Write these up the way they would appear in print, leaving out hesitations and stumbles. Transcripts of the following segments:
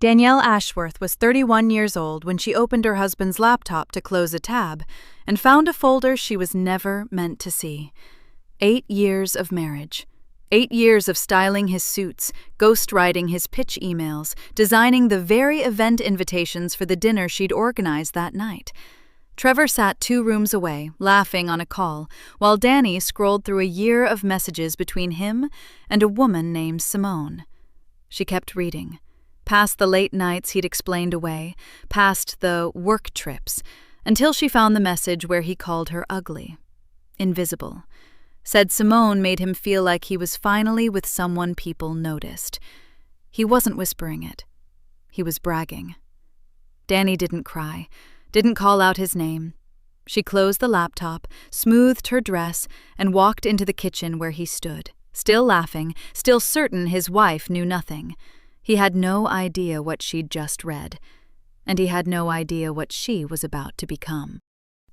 Danielle Ashworth was 31 years old when she opened her husband's laptop to close a tab and found a folder she was never meant to see. 8 years of marriage. 8 years of styling his suits, ghostwriting his pitch emails, designing the very event invitations for the dinner she'd organized that night. Trevor sat 2 rooms away, laughing on a call, while Danny scrolled through a year of messages between him and a woman named Simone. She kept reading. Past the late nights he'd explained away, past the work trips, until she found the message where he called her ugly. Invisible. Said Simone made him feel like he was finally with someone people noticed. He wasn't whispering it. He was bragging. Danny didn't cry, didn't call out his name. She closed the laptop, smoothed her dress, and walked into the kitchen where he stood, still laughing, still certain his wife knew nothing. He had no idea what she'd just read, and he had no idea what she was about to become.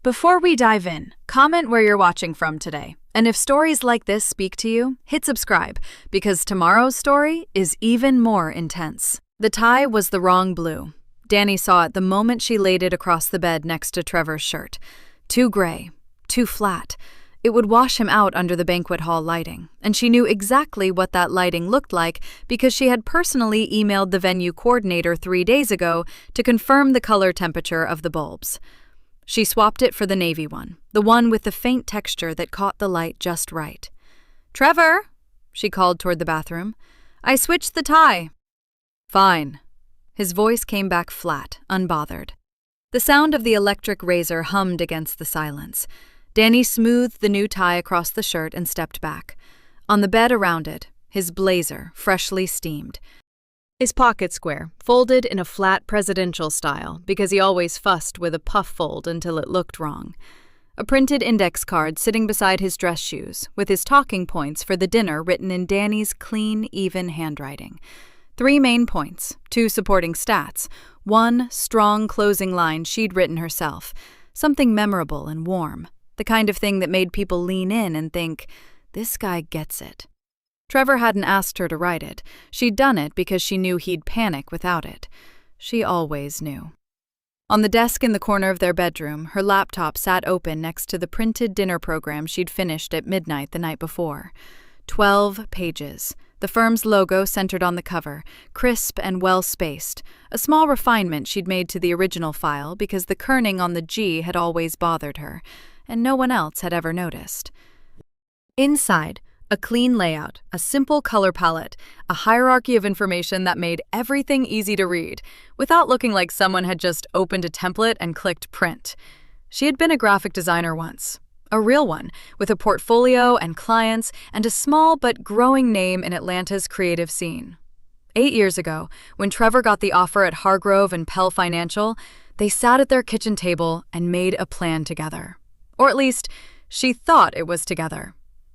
Before we dive in, comment where you're watching from today. And if stories like this speak to you, hit subscribe, because tomorrow's story is even more intense. The tie was the wrong blue. Danny saw it the moment she laid it across the bed next to Trevor's shirt. Too gray, too flat. It would wash him out under the banquet hall lighting, and she knew exactly what that lighting looked like because she had personally emailed the venue coordinator 3 days ago to confirm the color temperature of the bulbs. She swapped it for the navy one, the one with the faint texture that caught the light just right. "Trevor," she called toward the bathroom. "I switched the tie." "Fine." His voice came back flat, unbothered. The sound of the electric razor hummed against the silence. Danny smoothed the new tie across the shirt and stepped back. On the bed around it, his blazer, freshly steamed. His pocket square, folded in a flat presidential style because he always fussed with a puff fold until it looked wrong. A printed index card sitting beside his dress shoes, with his talking points for the dinner written in Danny's clean, even handwriting. 3 main points, 2 supporting stats, 1 strong closing line she'd written herself, something memorable and warm. The kind of thing that made people lean in and think, this guy gets it. Trevor hadn't asked her to write it. She'd done it because she knew he'd panic without it. She always knew. On the desk in the corner of their bedroom, her laptop sat open next to the printed dinner program she'd finished at midnight the night before. 12 pages. The firm's logo centered on the cover, crisp and well-spaced, a small refinement she'd made to the original file because the kerning on the G had always bothered her, and no one else had ever noticed. Inside, a clean layout, a simple color palette, a hierarchy of information that made everything easy to read, without looking like someone had just opened a template and clicked print. She had been a graphic designer once, a real one, with a portfolio and clients and a small but growing name in Atlanta's creative scene. 8 years ago, when Trevor got the offer at Hargrove and Pell Financial, they sat at their kitchen table and made a plan together. Or at least, she thought it was together.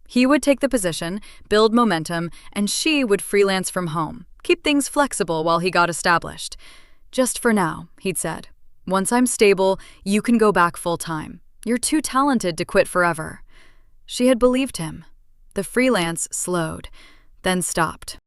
He would take the position, build momentum, and she would freelance from home, keep things flexible while he got established. "Just for now," he'd said. "Once I'm stable, you can go back full-time. You're too talented to quit forever." She had believed him. The freelance slowed, then stopped.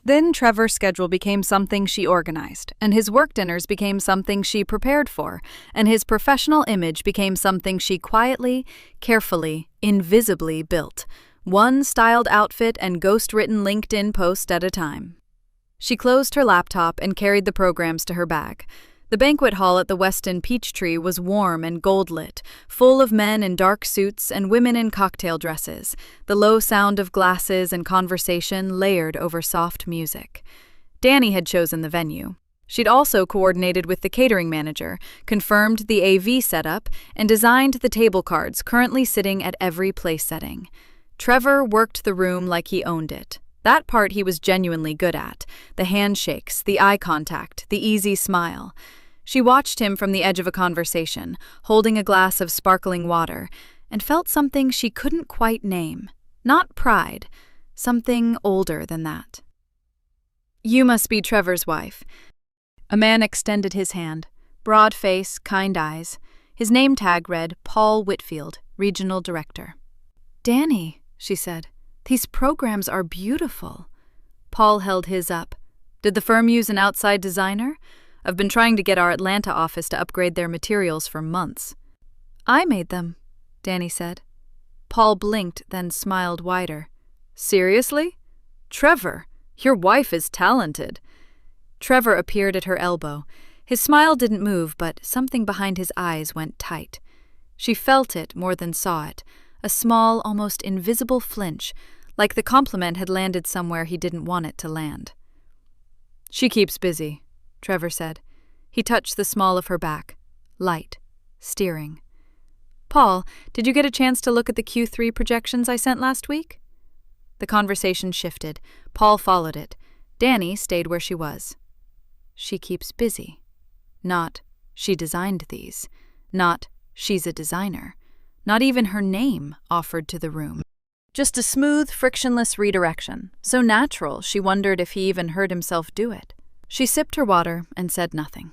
Then Trevor's schedule became something she organized, and his work dinners became something she prepared for, and his professional image became something she quietly, carefully, invisibly built, one styled outfit and ghost-written LinkedIn post at a time. She closed her laptop and carried the programs to her bag. The banquet hall at the Westin Peachtree was warm and gold-lit, full of men in dark suits and women in cocktail dresses, the low sound of glasses and conversation layered over soft music. Danny had chosen the venue. She'd also coordinated with the catering manager, confirmed the AV setup, and designed the table cards currently sitting at every place setting. Trevor worked the room like he owned it. That part he was genuinely good at, the handshakes, the eye contact, the easy smile. She watched him from the edge of a conversation, holding a glass of sparkling water, and felt something she couldn't quite name. Not pride, something older than that. "You must be Trevor's wife." A man extended his hand, broad face, kind eyes. His name tag read Paul Whitfield, Regional Director. "Danny," she said, "these programs are beautiful." Paul held his up. Did the firm use an outside designer? I've been trying to get our Atlanta office to upgrade their materials for months. I made them, Danny said. Paul blinked, then smiled wider. Seriously? Trevor, your wife is talented. Trevor appeared at her elbow. His smile didn't move, but something behind his eyes went tight. She felt it more than saw it, a small, almost invisible flinch, like the compliment had landed somewhere he didn't want it to land. She keeps busy, Trevor said. He touched the small of her back. Light. Steering. Paul, did you get a chance to look at the Q3 projections I sent last week? The conversation shifted. Paul followed it. Danny stayed where she was. She keeps busy. Not, she designed these. Not, she's a designer. Not even her name offered to the room. Just a smooth, frictionless redirection, so natural she wondered if he even heard himself do it. She sipped her water and said nothing.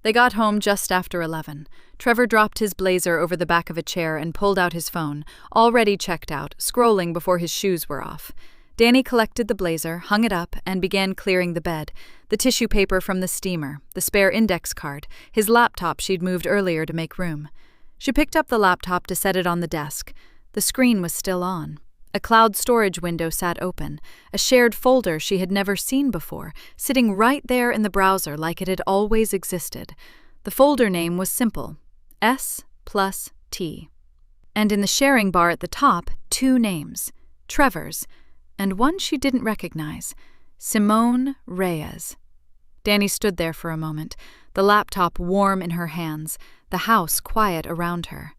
They got home just after 11. Trevor dropped his blazer over the back of a chair and pulled out his phone, already checked out, scrolling before his shoes were off. Danny collected the blazer, hung it up, and began clearing the bed, the tissue paper from the steamer, the spare index card, his laptop she'd moved earlier to make room. She picked up the laptop to set it on the desk. The screen was still on. A cloud storage window sat open, a shared folder she had never seen before, sitting right there in the browser like it had always existed. The folder name was simple, S+T. And in the sharing bar at the top, 2 names, Trevor's, and one she didn't recognize, Simone Reyes. Danny stood there for a moment, the laptop warm in her hands, the house quiet around her.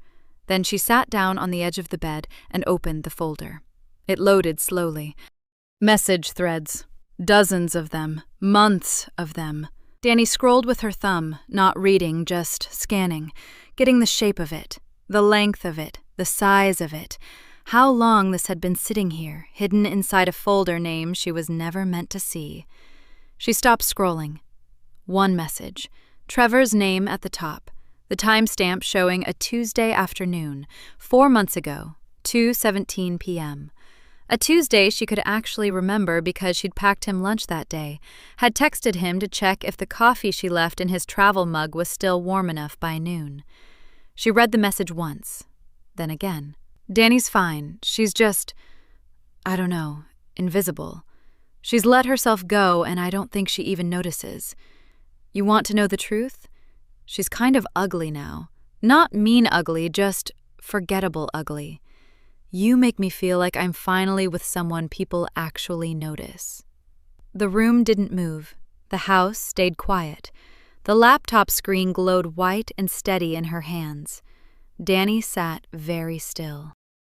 Then she sat down on the edge of the bed and opened the folder. It loaded slowly. Message threads. Dozens of them. Months of them. Danny scrolled with her thumb, not reading, just scanning, getting the shape of it, the length of it, the size of it. How long this had been sitting here, hidden inside a folder name she was never meant to see. She stopped scrolling. One message. Trevor's name at the top. The timestamp showing a Tuesday afternoon, 4 months ago, 2:17 p.m. A Tuesday she could actually remember because she'd packed him lunch that day, had texted him to check if the coffee she left in his travel mug was still warm enough by noon. She read the message once, then again. Danny's fine, she's just, I don't know, invisible. She's let herself go and I don't think she even notices. You want to know the truth? She's kind of ugly now. Not mean ugly, just forgettable ugly. You make me feel like I'm finally with someone people actually notice. The room didn't move. The house stayed quiet. The laptop screen glowed white and steady in her hands. Danny sat very still.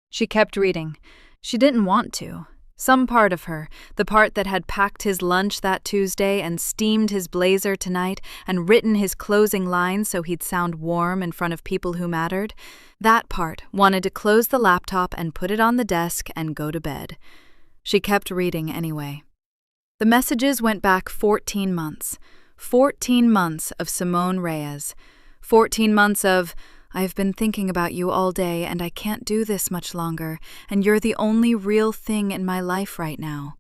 She kept reading. She didn't want to. Some part of her, the part that had packed his lunch that Tuesday and steamed his blazer tonight and written his closing lines so he'd sound warm in front of people who mattered, that part wanted to close the laptop and put it on the desk and go to bed. She kept reading anyway. The messages went back 14 months. 14 months of Simone Reyes. 14 months of, I've been thinking about you all day and I can't do this much longer, and you're the only real thing in my life right now.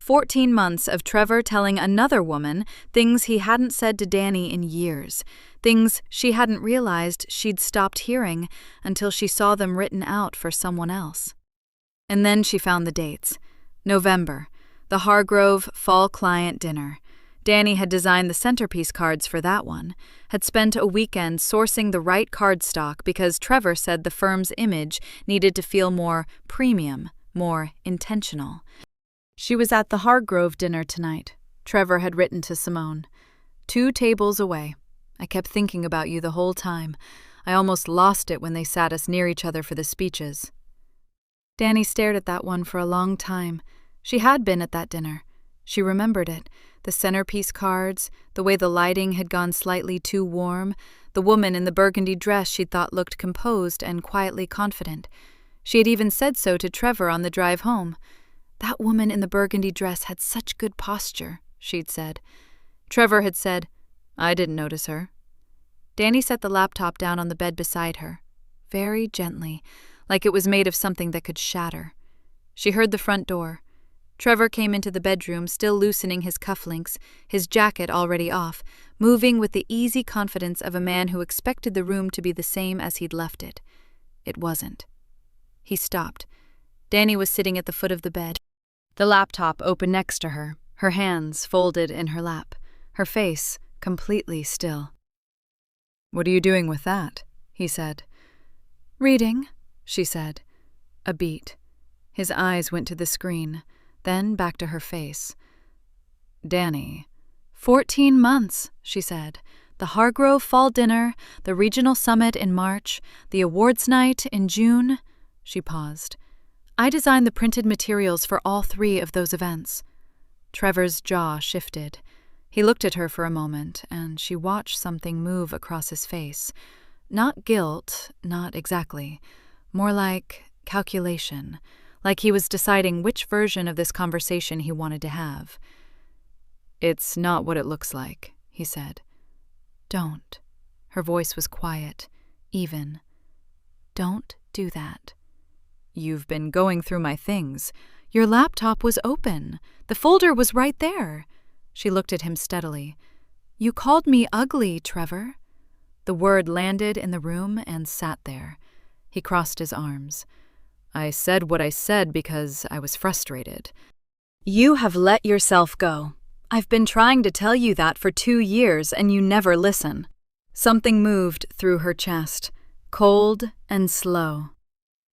14 months of Trevor telling another woman things he hadn't said to Danny in years, things she hadn't realized she'd stopped hearing until she saw them written out for someone else. And then she found the dates. November, the Hargrove Fall Client Dinner. Danny had designed the centerpiece cards for that one, had spent a weekend sourcing the right cardstock because Trevor said the firm's image needed to feel more premium, more intentional. She was at the Hargrove dinner tonight, Trevor had written to Simone. 2 tables away. I kept thinking about you the whole time. I almost lost it when they sat us near each other for the speeches. Danny stared at that one for a long time. She had been at that dinner. She remembered it. The centerpiece cards, the way the lighting had gone slightly too warm, the woman in the burgundy dress she'd thought looked composed and quietly confident. She had even said so to Trevor on the drive home. That woman in the burgundy dress had such good posture, she'd said. Trevor had said, I didn't notice her. Danny set the laptop down on the bed beside her, very gently, like it was made of something that could shatter. She heard the front door. Trevor came into the bedroom, still loosening his cufflinks, his jacket already off, moving with the easy confidence of a man who expected the room to be the same as he'd left it. It wasn't. He stopped. Danny was sitting at the foot of the bed, the laptop open next to her, her hands folded in her lap, her face completely still. "What are you doing with that?" he said. "Reading," she said. A beat. His eyes went to the screen, then back to her face. "Danny." 14 months, she said. The Hargrove Fall Dinner, the Regional Summit in March, the Awards Night in June. She paused. "I designed the printed materials for all 3 of those events." Trevor's jaw shifted. He looked at her for a moment, and she watched something move across his face. Not guilt, not exactly. More like calculation, like he was deciding which version of this conversation he wanted to have. "It's not what it looks like," he said. "Don't." Her voice was quiet, even. "Don't do that." "You've been going through my things. Your laptop was open. The folder was right there." She looked at him steadily. "You called me ugly, Trevor." The word landed in the room and sat there. He crossed his arms. "I said what I said because I was frustrated." "You have let yourself go. I've been trying to tell you that for 2 years and you never listen." Something moved through her chest, cold and slow.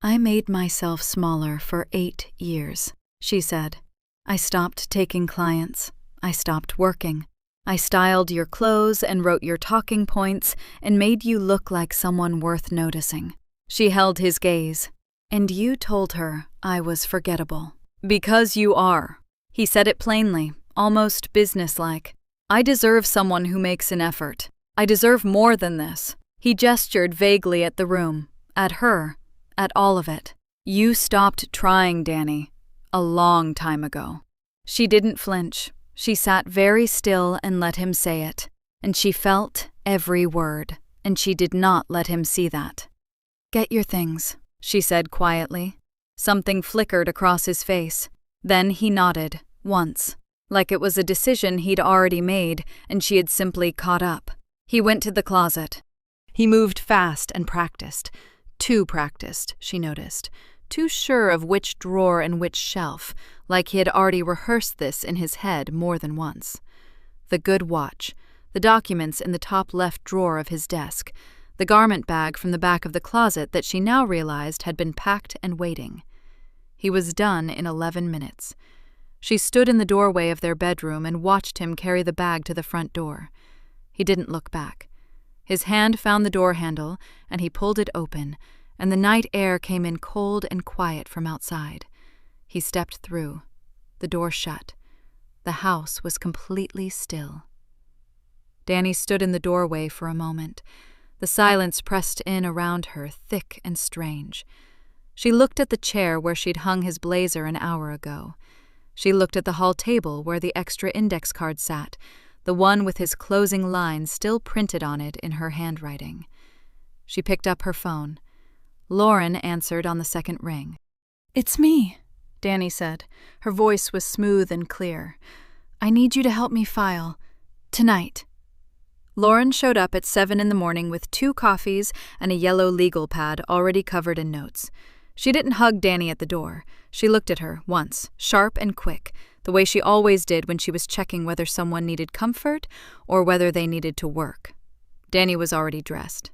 "I made myself smaller for 8 years, she said. "I stopped taking clients. I stopped working. I styled your clothes and wrote your talking points and made you look like someone worth noticing." She held his gaze. "And you told her I was forgettable." "Because you are." He said it plainly, almost businesslike. "I deserve someone who makes an effort. I deserve more than this." He gestured vaguely at the room, at her, at all of it. "You stopped trying, Danny, a long time ago." She didn't flinch. She sat very still and let him say it, and she felt every word, and she did not let him see that. "Get your things," she said quietly. Something flickered across his face. Then he nodded, once, like it was a decision he'd already made and she had simply caught up. He went to the closet. He moved fast and practiced. Too practiced, she noticed. Too sure of which drawer and which shelf, like he had already rehearsed this in his head more than once. The good watch, the documents in the top left drawer of his desk, the garment bag from the back of the closet that she now realized had been packed and waiting. He was done in 11 minutes. She stood in the doorway of their bedroom and watched him carry the bag to the front door. He didn't look back. His hand found the door handle, and he pulled it open, and the night air came in cold and quiet from outside. He stepped through. The door shut. The house was completely still. Danny stood in the doorway for a moment. The silence pressed in around her, thick and strange. She looked at the chair where she'd hung his blazer an hour ago. She looked at the hall table where the extra index card sat, the one with his closing lines still printed on it in her handwriting. She picked up her phone. Lauren answered on the second ring. "It's me," Danny said. Her voice was smooth and clear. "I need you to help me file. Tonight." Lauren showed up at 7 in the morning with 2 coffees and a yellow legal pad already covered in notes. She didn't hug Danny at the door. She looked at her once, sharp and quick, the way she always did when she was checking whether someone needed comfort or whether they needed to work. Danny was already dressed.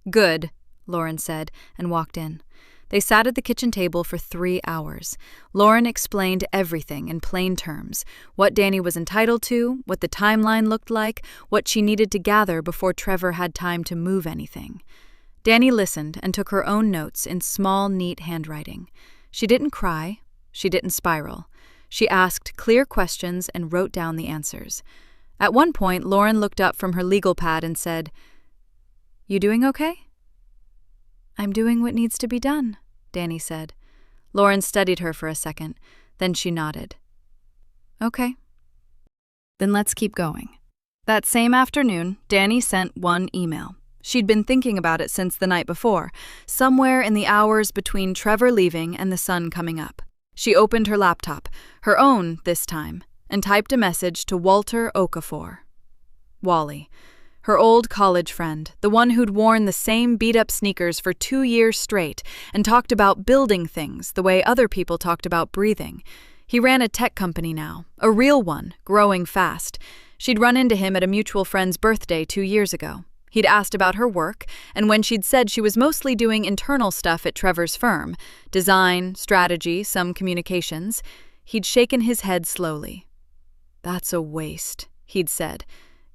"Good," Lauren said, and walked in. They sat at the kitchen table for 3 hours. Lauren explained everything in plain terms, what Danny was entitled to, what the timeline looked like, what she needed to gather before Trevor had time to move anything. Danny listened and took her own notes in small, neat handwriting. She didn't cry. She didn't spiral. She asked clear questions and wrote down the answers. At one point, Lauren looked up from her legal pad and said, "You doing okay?" "I'm doing what needs to be done," Danny said. Lauren studied her for a second. Then she nodded. "Okay. Then let's keep going." That same afternoon, Danny sent one email. She'd been thinking about it since the night before, somewhere in the hours between Trevor leaving and the sun coming up. She opened her laptop, her own this time, and typed a message to Walter Okafor. Wally, her old college friend, the one who'd worn the same beat-up sneakers for 2 years straight and talked about building things the way other people talked about breathing. He ran a tech company now, a real one, growing fast. She'd run into him at a mutual friend's birthday 2 years ago. He'd asked about her work, and when she'd said she was mostly doing internal stuff at Trevor's firm, design, strategy, some communications, he'd shaken his head slowly. "That's a waste," he'd said.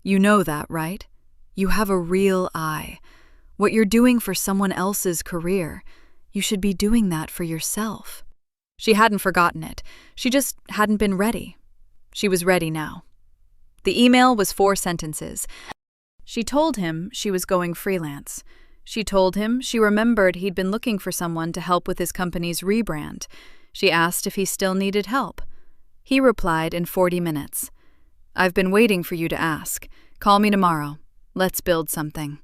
"You know that, right? You have a real eye. What you're doing for someone else's career, you should be doing that for yourself." She hadn't forgotten it. She just hadn't been ready. She was ready now. The email was 4 sentences. She told him she was going freelance. She told him she remembered he'd been looking for someone to help with his company's rebrand. She asked if he still needed help. He replied in 40 minutes. "I've been waiting for you to ask. Call me tomorrow. Let's build something."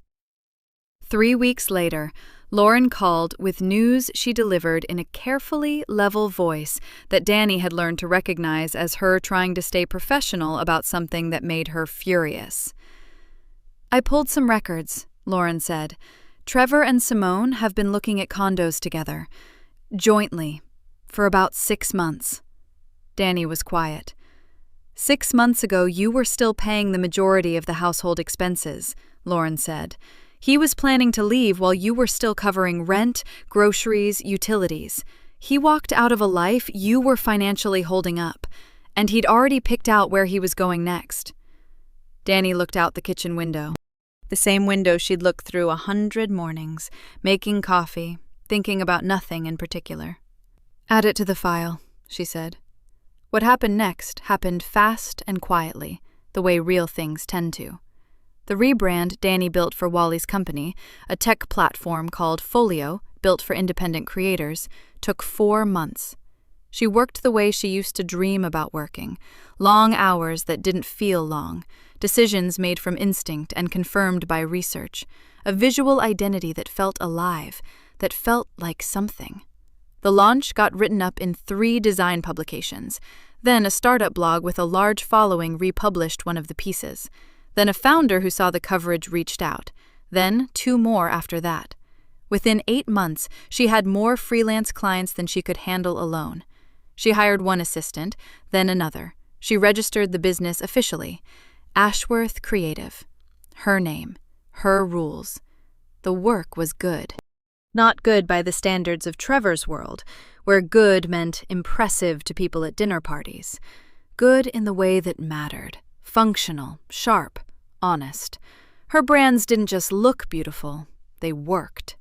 3 weeks later, Lauren called with news she delivered in a carefully level voice that Danny had learned to recognize as her trying to stay professional about something that made her furious. "I pulled some records," Lauren said. "Trevor and Simone have been looking at condos together, jointly, for about 6 months. Danny was quiet. "6 months ago, you were still paying the majority of the household expenses," Lauren said. "He was planning to leave while you were still covering rent, groceries, utilities. He walked out of a life you were financially holding up, and he'd already picked out where he was going next." Danny looked out the kitchen window. The same window she'd looked through 100 mornings, making coffee, thinking about nothing in particular. "Add it to the file," she said. What happened next happened fast and quietly, the way real things tend to. The rebrand Danny built for Wally's company, a tech platform called Folio, built for independent creators, took 4 months. She worked the way she used to dream about working, long hours that didn't feel long, decisions made from instinct and confirmed by research, a visual identity that felt alive, that felt like something. The launch got written up in 3 design publications. Then a startup blog with a large following republished one of the pieces. Then a founder who saw the coverage reached out. Then 2 more after that. Within 8 months, she had more freelance clients than she could handle alone. She hired 1 assistant, then another. She registered the business officially. Ashworth Creative. Her name. Her rules. The work was good. Not good by the standards of Trevor's world, where good meant impressive to people at dinner parties. Good in the way that mattered. Functional, sharp, honest. Her brands didn't just look beautiful, they worked.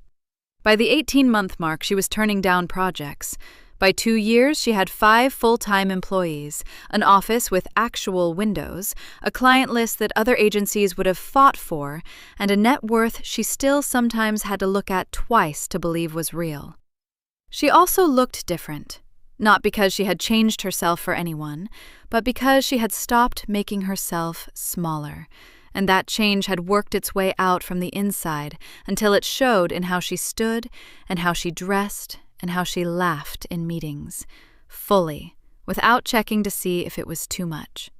By the 18-month mark, she was turning down projects. By 2 years, she had 5 full-time employees, an office with actual windows, a client list that other agencies would have fought for, and a net worth she still sometimes had to look at twice to believe was real. She also looked different, not because she had changed herself for anyone, but because she had stopped making herself smaller, and that change had worked its way out from the inside until it showed in how she stood and how she dressed and how she laughed in meetings, fully, without checking to see if it was too much.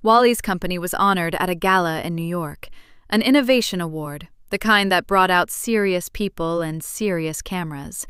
Wally's company was honored at a gala in New York, an innovation award, the kind that brought out serious people and serious cameras.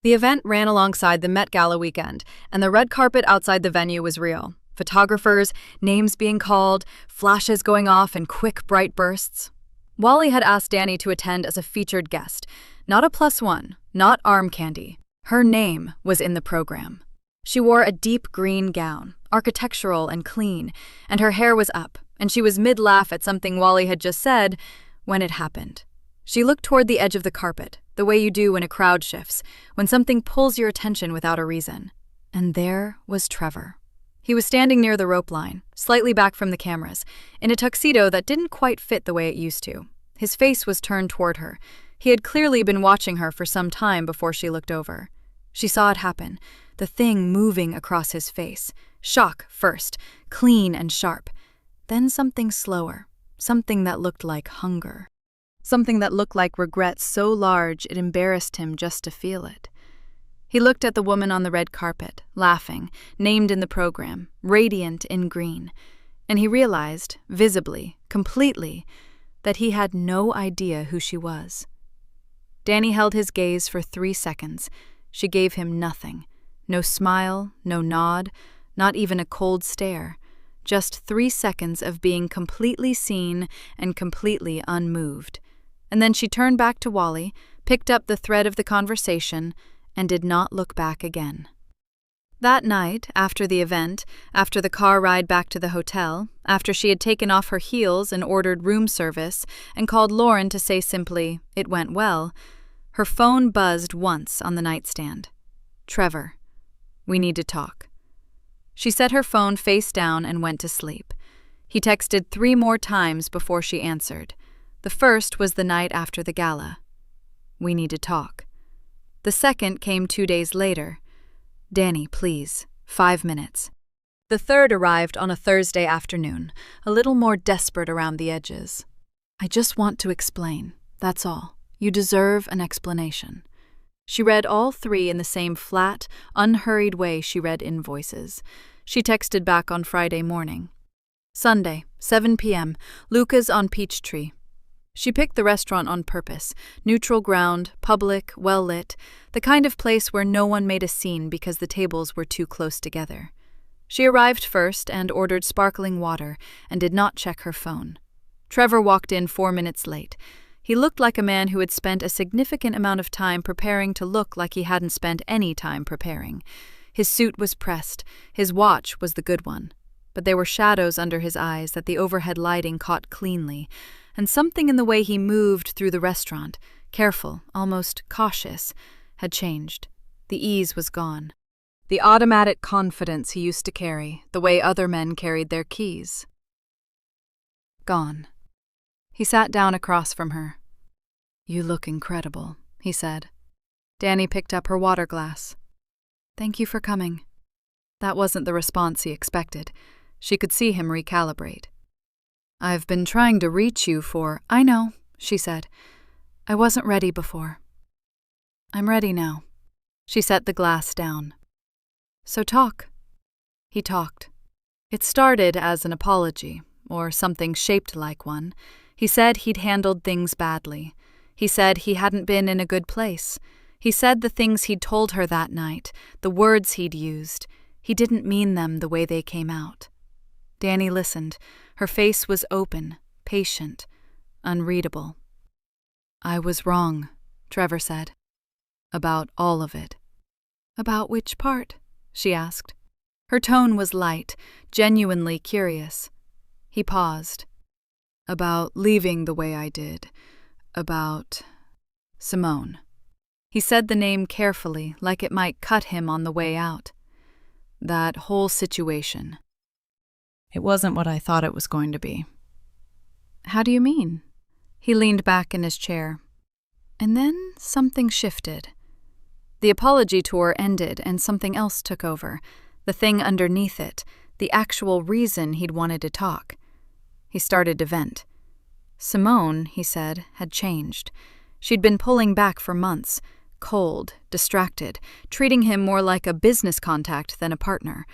The event ran alongside the Met Gala weekend, and the red carpet outside the venue was real. Photographers, names being called, flashes going off in quick, bright bursts. Wally had asked Danny to attend as a featured guest, not a +1, not arm candy. Her name was in the program. She wore a deep green gown, architectural and clean, and her hair was up, and she was mid-laugh at something Wally had just said when it happened. She looked toward the edge of the carpet, the way you do when a crowd shifts, when something pulls your attention without a reason. And there was Trevor. He was standing near the rope line, slightly back from the cameras, in a tuxedo that didn't quite fit the way it used to. His face was turned toward her. He had clearly been watching her for some time before she looked over. She saw it happen, the thing moving across his face. Shock first, clean and sharp. Then something slower, something that looked like hunger. Something that looked like regret so large it embarrassed him just to feel it. He looked at the woman on the red carpet, laughing, named in the program, radiant in green, and he realized, visibly, completely, that he had no idea who she was. Danny held his gaze for 3 seconds. She gave him nothing. No smile, no nod, not even a cold stare. Just 3 seconds of being completely seen and completely unmoved. And then she turned back to Wally, picked up the thread of the conversation, and did not look back again. That night, after the event, after the car ride back to the hotel, after she had taken off her heels and ordered room service and called Lauren to say simply, "It went well," her phone buzzed once on the nightstand. "Trevor, we need to talk." She set her phone face down and went to sleep. He texted 3 more times before she answered. The first was the night after the gala. "We need to talk." The second came 2 days later. "Danny, please, 5 minutes." The third arrived on a Thursday afternoon, a little more desperate around the edges. "I just want to explain, that's all. You deserve an explanation." She read all 3 in the same flat, unhurried way she read invoices. She texted back on Friday morning. "Sunday, 7 p.m., Luca's on Peachtree." She picked the restaurant on purpose, neutral ground, public, well-lit, the kind of place where no one made a scene because the tables were too close together. She arrived first and ordered sparkling water and did not check her phone. Trevor walked in 4 minutes late. He looked like a man who had spent a significant amount of time preparing to look like he hadn't spent any time preparing. His suit was pressed, his watch was the good one, but there were shadows under his eyes that the overhead lighting caught cleanly, and something in the way he moved through the restaurant, careful, almost cautious, had changed. The ease was gone. The automatic confidence he used to carry, the way other men carried their keys. Gone. He sat down across from her. "You look incredible," he said. Danny picked up her water glass. "Thank you for coming." That wasn't the response he expected. She could see him recalibrate. "I've been trying to reach you for—" "I know," she said. "I wasn't ready before. I'm ready now." She set the glass down. "So talk." He talked. It started as an apology, or something shaped like one. He said he'd handled things badly. He said he hadn't been in a good place. He said the things he'd told her that night, the words he'd used, he didn't mean them the way they came out. Danny listened. Her face was open, patient, unreadable. "I was wrong," Trevor said. "About all of it." "About which part?" she asked. Her tone was light, genuinely curious. He paused. "About leaving the way I did. About Simone." He said the name carefully, like it might cut him on the way out. "That whole situation. It wasn't what I thought it was going to be." "How do you mean?" He leaned back in his chair. And then something shifted. The apology tour ended and something else took over, the thing underneath it, the actual reason he'd wanted to talk. He started to vent. Simone, he said, had changed. She'd been pulling back for months, cold, distracted, treating him more like a business contact than a partner.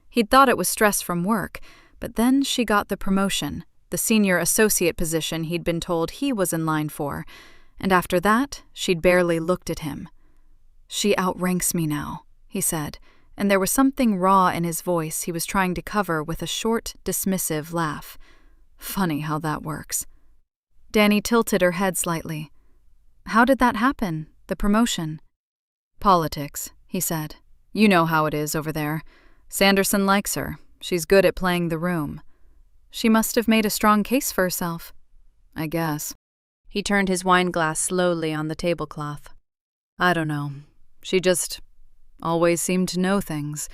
He'd thought it was stress from work, but then she got the promotion, the senior associate position he'd been told he was in line for, and after that, she'd barely looked at him. "She outranks me now," he said, and there was something raw in his voice he was trying to cover with a short, dismissive laugh. Funny how that works. Danny tilted her head slightly. "How did that happen, the promotion?" "Politics," he said. "You know how it is over there. Sanderson likes her. She's good at playing the room." "She must have made a strong case for herself." "I guess." He turned his wine glass slowly on the tablecloth. "I don't know. She just always seemed to know things.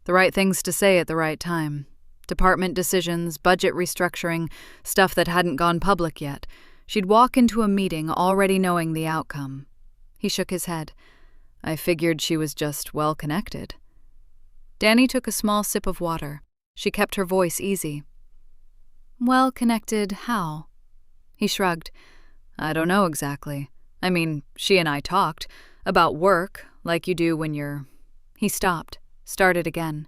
The right things to say at the right time. Department decisions, budget restructuring, stuff that hadn't gone public yet. She'd walk into a meeting already knowing the outcome." He shook his head. "I figured she was just well-connected." Danny took a small sip of water. She kept her voice easy. "Well-connected how?" He shrugged. "I don't know exactly. I mean, she and I talked. About work, like you do when you're—" He stopped, started again.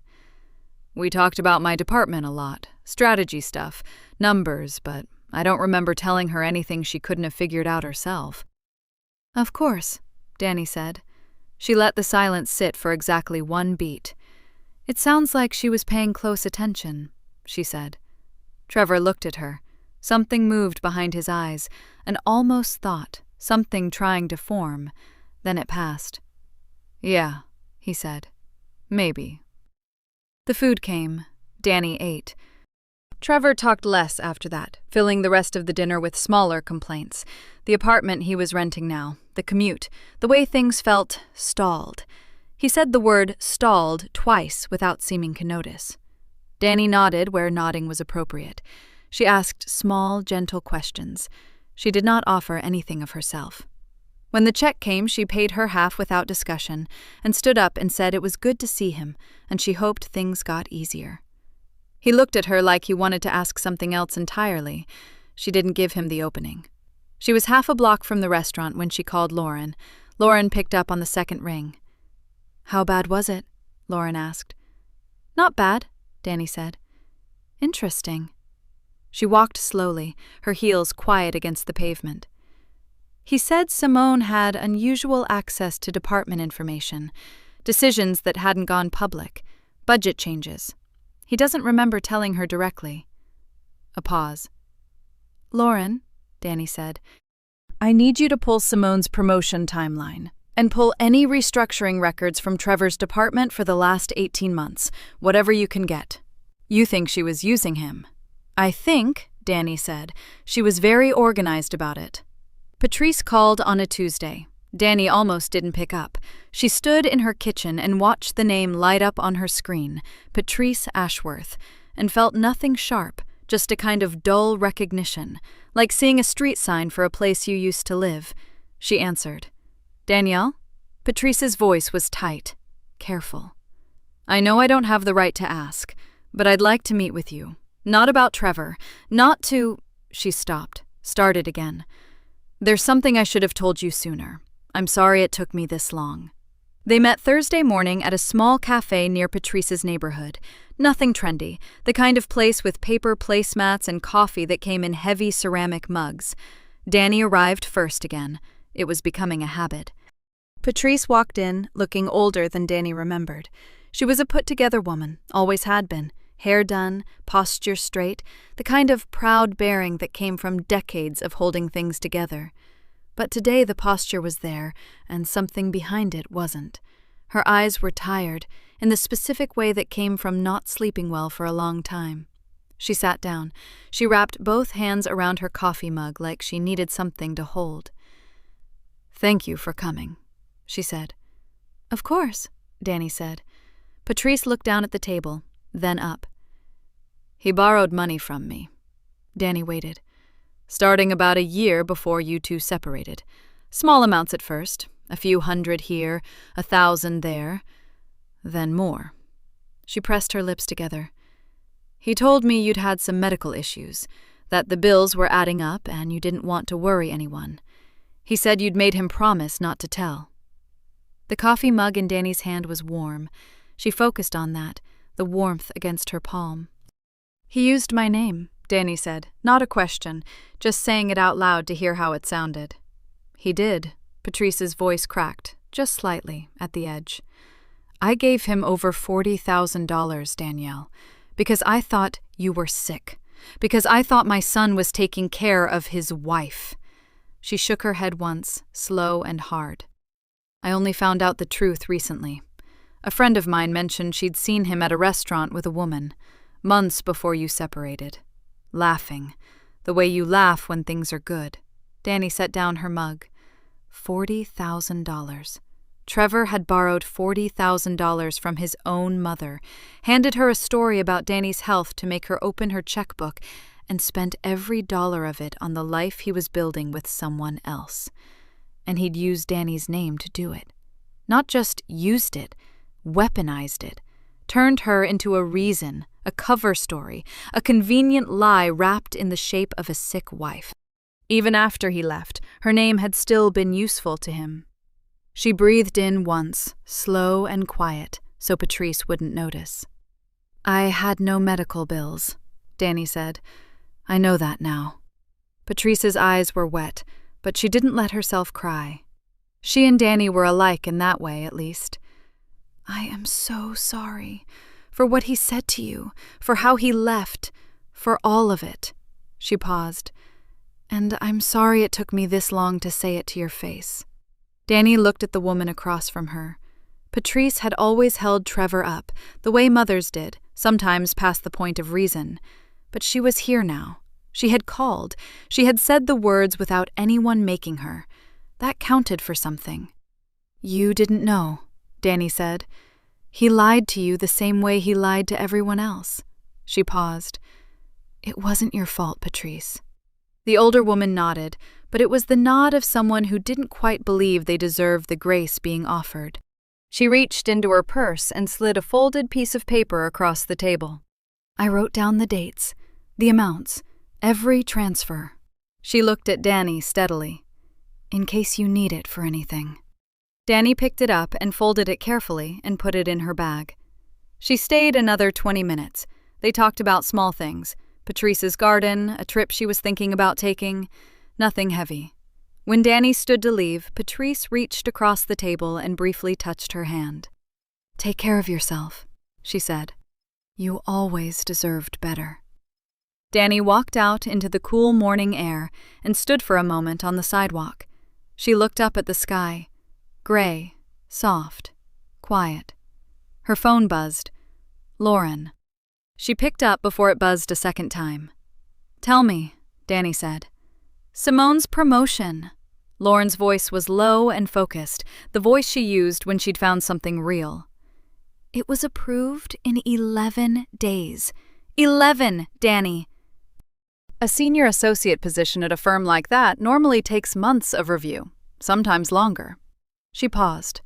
"We talked about my department a lot, strategy stuff, numbers, but I don't remember telling her anything she couldn't have figured out herself." "Of course," Danny said. She let the silence sit for exactly 1 beat. "It sounds like she was paying close attention," she said. Trevor looked at her. Something moved behind his eyes, an almost thought, something trying to form. Then it passed. "Yeah," he said. "Maybe." The food came. Danny ate. Trevor talked less after that, filling the rest of the dinner with smaller complaints. The apartment he was renting now, the commute, the way things felt stalled. He said the word stalled twice without seeming to notice. Danny nodded where nodding was appropriate. She asked small, gentle questions. She did not offer anything of herself. When the check came, she paid her half without discussion and stood up and said it was good to see him and she hoped things got easier. He looked at her like he wanted to ask something else entirely. She didn't give him the opening. She was half a block from the restaurant when she called Lauren. Lauren picked up on the second ring. "How bad was it?" Lauren asked. "Not bad," Danny said. "Interesting." She walked slowly, her heels quiet against the pavement. "He said Simone had unusual access to department information, decisions that hadn't gone public, budget changes. He doesn't remember telling her directly." A pause. "Lauren," Danny said, "I need you to pull Simone's promotion timeline and pull any restructuring records from Trevor's department for the last 18 months, whatever you can get. You think she was using him." "I think," Danny said, "she was very organized about it." Patrice called on a Tuesday. Danny almost didn't pick up. She stood in her kitchen and watched the name light up on her screen, Patrice Ashworth, and felt nothing sharp, just a kind of dull recognition, like seeing a street sign for a place you used to live. She answered. "Danielle?" Patrice's voice was tight, careful. "I know I don't have the right to ask, but I'd like to meet with you. Not about Trevor, not to—" She stopped, started again. "There's something I should have told you sooner. I'm sorry it took me this long." They met Thursday morning at a small cafe near Patrice's neighborhood. Nothing trendy, the kind of place with paper placemats and coffee that came in heavy ceramic mugs. Danny arrived first again. It was becoming a habit. Patrice walked in, looking older than Danny remembered. She was a put-together woman, always had been. Hair done, posture straight, the kind of proud bearing that came from decades of holding things together. But today the posture was there, and something behind it wasn't. Her eyes were tired, in the specific way that came from not sleeping well for a long time. She sat down. She wrapped both hands around her coffee mug like she needed something to hold. "Thank you for coming," she said. "Of course," Danny said. Patrice looked down at the table, then up. "He borrowed money from me." Danny waited. "Starting about a year before you two separated. Small amounts at first, a few hundred here, 1,000 there, then more." She pressed her lips together. "He told me you'd had some medical issues, that the bills were adding up and you didn't want to worry anyone. He said you'd made him promise not to tell." The coffee mug in Danny's hand was warm. She focused on that, the warmth against her palm. "He used my name," Danny said, not a question, just saying it out loud to hear how it sounded. "He did." Patrice's voice cracked, just slightly, at the edge. "I gave him over $40,000, Danielle, because I thought you were sick, because I thought my son was taking care of his wife." She shook her head once, slow and hard. "I only found out the truth recently. A friend of mine mentioned she'd seen him at a restaurant with a woman, months before you separated. Laughing, the way you laugh when things are good." Danny set down her mug. $40,000. Trevor had borrowed $40,000 from his own mother, handed her a story about Danny's health to make her open her checkbook, and spent every dollar of it on the life he was building with someone else. And he'd used Danny's name to do it. Not just used it, weaponized it, turned her into a reason, a cover story, a convenient lie wrapped in the shape of a sick wife. Even after he left, her name had still been useful to him. She breathed in once, slow and quiet, so Patrice wouldn't notice. "I had no medical bills," Danny said. "I know that now." Patrice's eyes were wet, but she didn't let herself cry. She and Danny were alike in that way, at least. "I am so sorry. For what he said to you, for how he left, for all of it." She paused. "And I'm sorry it took me this long to say it to your face." Danny looked at the woman across from her. Patrice had always held Trevor up, the way mothers did, sometimes past the point of reason. But she was here now. She had called. She had said the words without anyone making her. That counted for something. "You didn't know," Danny said. "He lied to you the same way he lied to everyone else." She paused. "It wasn't your fault, Patrice." The older woman nodded, but it was the nod of someone who didn't quite believe they deserved the grace being offered. She reached into her purse and slid a folded piece of paper across the table. "I wrote down the dates, the amounts, every transfer." She looked at Danny steadily. "In case you need it for anything." Danny picked it up and folded it carefully and put it in her bag. She stayed another 20 minutes. They talked about small things. Patrice's garden, a trip she was thinking about taking. Nothing heavy. When Danny stood to leave, Patrice reached across the table and briefly touched her hand. "Take care of yourself," she said. "You always deserved better." Danny walked out into the cool morning air and stood for a moment on the sidewalk. She looked up at the sky. Gray, soft, quiet. Her phone buzzed. Lauren. She picked up before it buzzed a second time. "Tell me," Danny said. "Simone's promotion." Lauren's voice was low and focused, the voice she used when she'd found something real. "It was approved in 11 days. 11, Danny." A senior associate position at a firm like that normally takes months of review, sometimes longer. She paused.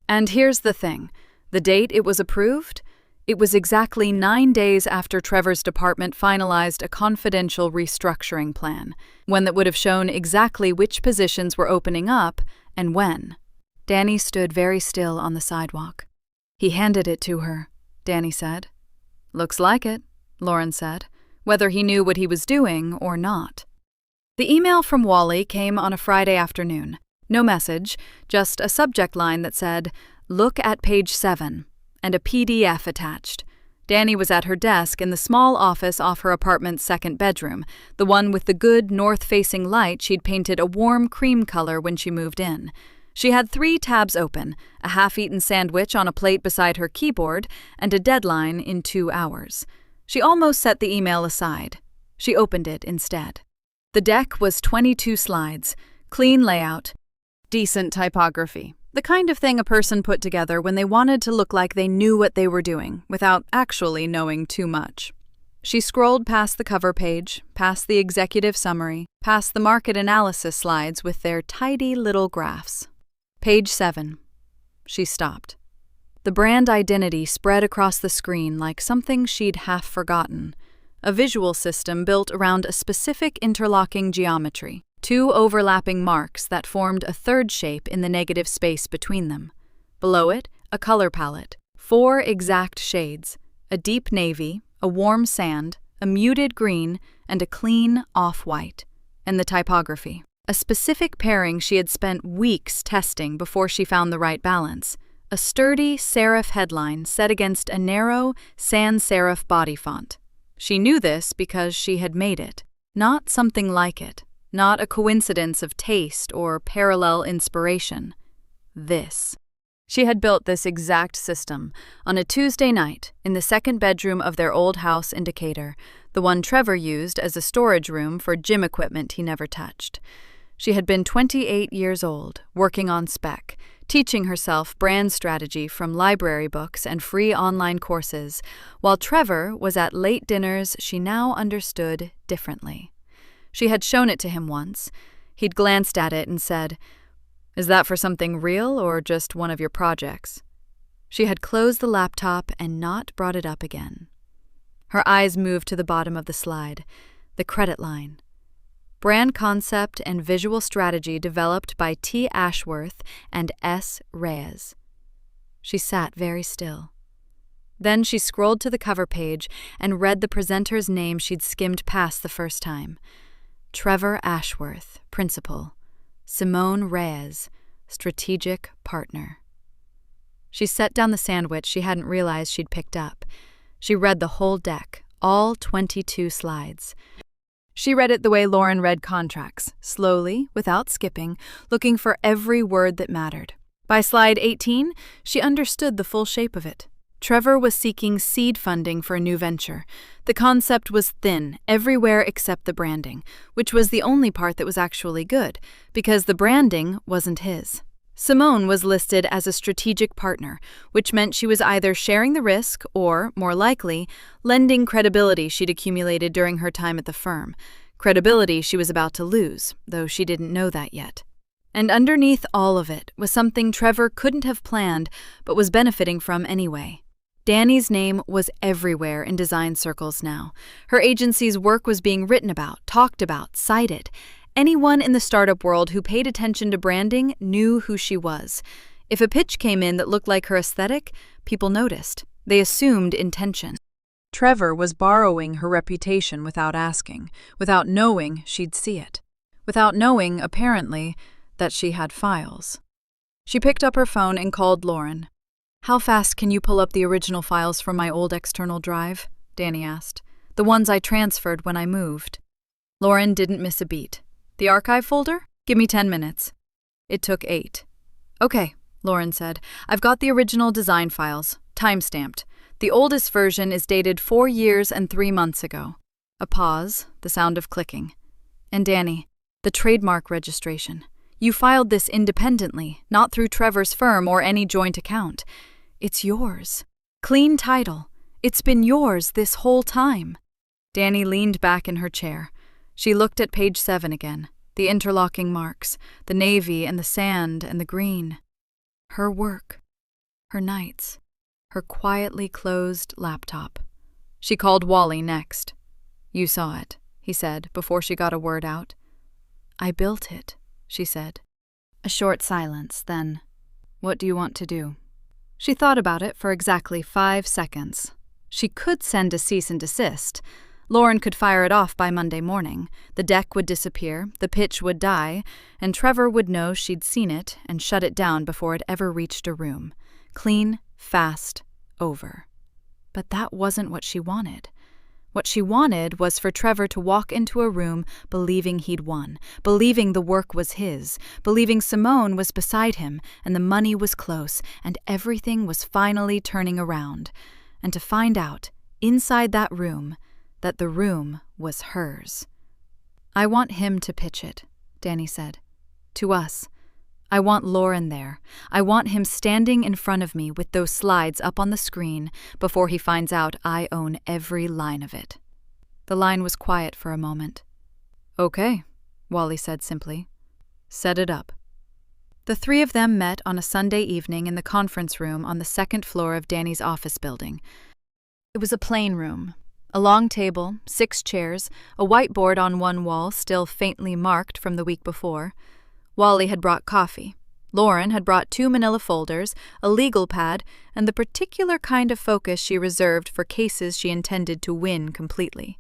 "And here's the thing. The date it was approved? It was exactly 9 days after Trevor's department finalized a confidential restructuring plan, one that would have shown exactly which positions were opening up and when." Danny stood very still on the sidewalk. "He handed it to her," Danny said. "Looks like it," Lauren said, whether he knew what he was doing or not. The email from Wally came on a Friday afternoon. No message, just a subject line that said, "Look at page 7, and a PDF attached. Danny was at her desk in the small office off her apartment's second bedroom, the one with the good north-facing light she'd painted a warm cream color when she moved in. She had 3 tabs open, a half-eaten sandwich on a plate beside her keyboard, and a deadline in 2 hours. She almost set the email aside. She opened it instead. The deck was 22 slides, clean layout, decent typography, the kind of thing a person put together when they wanted to look like they knew what they were doing, without actually knowing too much. She scrolled past the cover page, past the executive summary, past the market analysis slides with their tidy little graphs. Page 7. She stopped. The brand identity spread across the screen like something she'd half forgotten. A visual system built around a specific interlocking geometry. 2 overlapping marks that formed a third shape in the negative space between them. Below it, a color palette, 4 exact shades, a deep navy, a warm sand, a muted green, and a clean off-white. And the typography. A specific pairing she had spent weeks testing before she found the right balance. A sturdy serif headline set against a narrow sans serif body font. She knew this because she had made it, not something like it. Not a coincidence of taste or parallel inspiration. This. She had built this exact system on a Tuesday night in the second bedroom of their old house in Decatur, the one Trevor used as a storage room for gym equipment he never touched. She had been 28 years old, working on spec, teaching herself brand strategy from library books and free online courses, while Trevor was at late dinners she now understood differently. She had shown it to him once. He'd glanced at it and said, "Is that for something real or just one of your projects?" She had closed the laptop and not brought it up again. Her eyes moved to the bottom of the slide, the credit line. Brand concept and visual strategy developed by T. Ashworth and S. Reyes. She sat very still. Then she scrolled to the cover page and read the presenter's name she'd skimmed past the first time. Trevor Ashworth, Principal. Simone Reyes, Strategic Partner. She set down the sandwich she hadn't realized she'd picked up. She read the whole deck, all 22 slides. She read it the way Lauren read contracts, slowly, without skipping, looking for every word that mattered. By slide 18, she understood the full shape of it. Trevor was seeking seed funding for a new venture. The concept was thin, everywhere except the branding, which was the only part that was actually good, because the branding wasn't his. Simone was listed as a strategic partner, which meant she was either sharing the risk or, more likely, lending credibility she'd accumulated during her time at the firm. Credibility she was about to lose, though she didn't know that yet. And underneath all of it was something Trevor couldn't have planned but was benefiting from anyway. Danny's name was everywhere in design circles now. Her agency's work was being written about, talked about, cited. Anyone in the startup world who paid attention to branding knew who she was. If a pitch came in that looked like her aesthetic, people noticed. They assumed intention. Trevor was borrowing her reputation without asking, without knowing she'd see it, without knowing, apparently, that she had files. She picked up her phone and called Lauren. "How fast can you pull up the original files from my old external drive?" Danny asked. "The ones I transferred when I moved." Lauren didn't miss a beat. "The archive folder? Give me 10 minutes." It took 8. "Okay," Lauren said. "I've got the original design files, time-stamped. The oldest version is dated 4 years and 3 months ago." A pause, the sound of clicking. "And Danny, the trademark registration. You filed this independently, not through Trevor's firm or any joint account. It's yours. Clean title. It's been yours this whole time." Danny leaned back in her chair. She looked at page 7 again, the interlocking marks, the navy and the sand and the green. Her work. Her nights. Her quietly closed laptop. She called Wally next. "You saw it," he said before she got a word out. "I built it," she said. A short silence, then, "What do you want to do?" She thought about it for exactly 5 seconds. She could send a cease and desist. Lauren could fire it off by Monday morning. The deck would disappear, the pitch would die, and Trevor would know she'd seen it and shut it down before it ever reached a room. Clean, fast, over. But that wasn't what she wanted. What she wanted was for Trevor to walk into a room believing he'd won, believing the work was his, believing Simone was beside him and the money was close and everything was finally turning around, and to find out, inside that room, that the room was hers. "I want him to pitch it," Danny said. "To us. I want Lauren there. I want him standing in front of me with those slides up on the screen before he finds out I own every line of it." The line was quiet for a moment. "Okay," Wally said simply. "Set it up." The 3 of them met on a Sunday evening in the conference room on the 2nd floor of Danny's office building. It was a plain room. A long table, 6 chairs, a whiteboard on one wall still faintly marked from the week before. Wally had brought coffee. Lauren had brought 2 manila folders, a legal pad, and the particular kind of focus she reserved for cases she intended to win completely.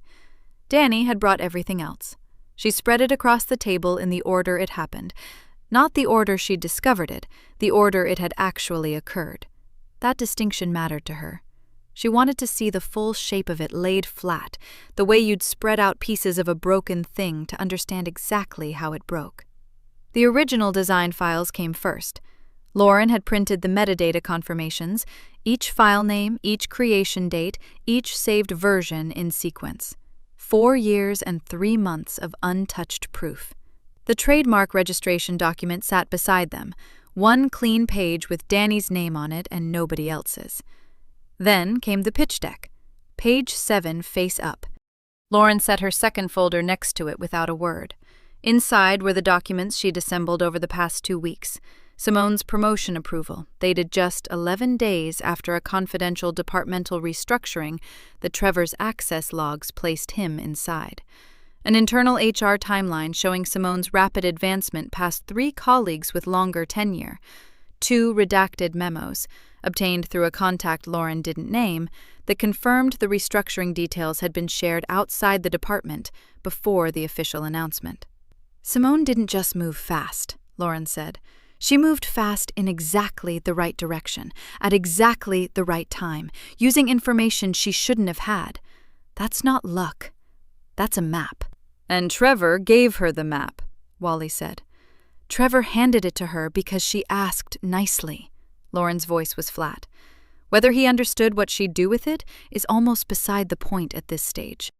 Danny had brought everything else. She spread it across the table in the order it happened. Not the order she'd discovered it, the order it had actually occurred. That distinction mattered to her. She wanted to see the full shape of it laid flat, the way you'd spread out pieces of a broken thing to understand exactly how it broke. The original design files came first. Lauren had printed the metadata confirmations, each file name, each creation date, each saved version in sequence. 4 years and 3 months of untouched proof. The trademark registration document sat beside them, one clean page with Danny's name on it and nobody else's. Then came the pitch deck, page 7 face up. Lauren set her second folder next to it without a word. Inside were the documents she'd assembled over the past 2 weeks. Simone's promotion approval, dated just 11 days after a confidential departmental restructuring that Trevor's access logs placed him inside. An internal HR timeline showing Simone's rapid advancement past 3 colleagues with longer tenure, 2 redacted memos, obtained through a contact Lauren didn't name, that confirmed the restructuring details had been shared outside the department before the official announcement. Simone didn't just move fast, Lauren said. She moved fast in exactly the right direction, at exactly the right time, using information she shouldn't have had. That's not luck. That's a map. And Trevor gave her the map, Wally said. Trevor handed it to her because she asked nicely. Lauren's voice was flat. Whether he understood what she'd do with it is almost beside the point at this stage.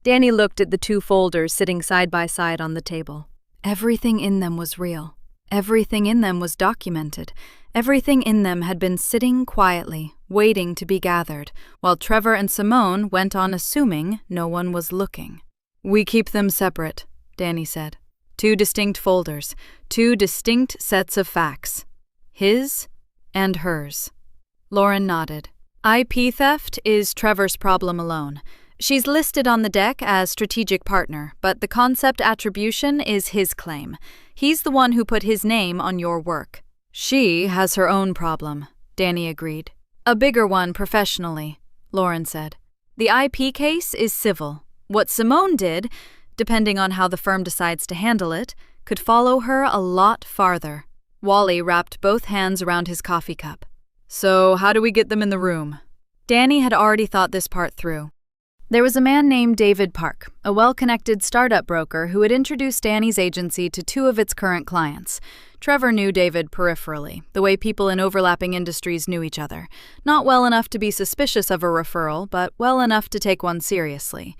Danny looked at the 2 folders sitting side by side on the table. Everything in them was real. Everything in them was documented. Everything in them had been sitting quietly, waiting to be gathered, while Trevor and Simone went on assuming no one was looking. We keep them separate, Danny said. 2 distinct folders, 2 distinct sets of facts. His and hers. Lauren nodded. IP theft is Trevor's problem alone. She's listed on the deck as strategic partner, but the concept attribution is his claim. He's the one who put his name on your work. She has her own problem, Danny agreed. A bigger one professionally, Lauren said. The IP case is civil. What Simone did, depending on how the firm decides to handle it, could follow her a lot farther. Wally wrapped both hands around his coffee cup. So how do we get them in the room? Danny had already thought this part through. There was a man named David Park, a well-connected startup broker who had introduced Danny's agency to 2 of its current clients. Trevor knew David peripherally, the way people in overlapping industries knew each other. Not well enough to be suspicious of a referral, but well enough to take one seriously.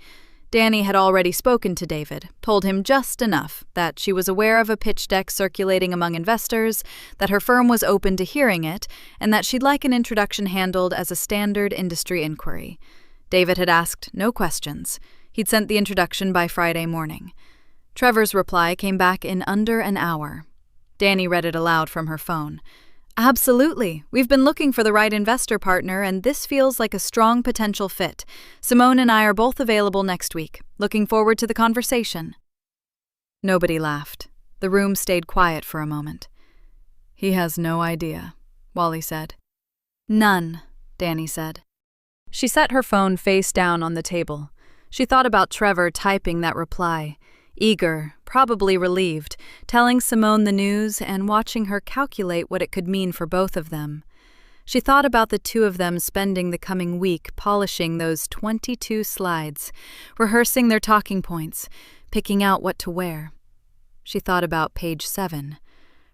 Danny had already spoken to David, told him just enough that she was aware of a pitch deck circulating among investors, that her firm was open to hearing it, and that she'd like an introduction handled as a standard industry inquiry. David had asked no questions. He'd sent the introduction by Friday morning. Trevor's reply came back in under an hour. Danny read it aloud from her phone. Absolutely. We've been looking for the right investor partner, and this feels like a strong potential fit. Simone and I are both available next week. Looking forward to the conversation. Nobody laughed. The room stayed quiet for a moment. He has no idea, Wally said. None, Danny said. She set her phone face down on the table. She thought about Trevor typing that reply. Eager, probably relieved, telling Simone the news and watching her calculate what it could mean for both of them. She thought about the 2 of them spending the coming week polishing those 22 slides, rehearsing their talking points, picking out what to wear. She thought about page 7,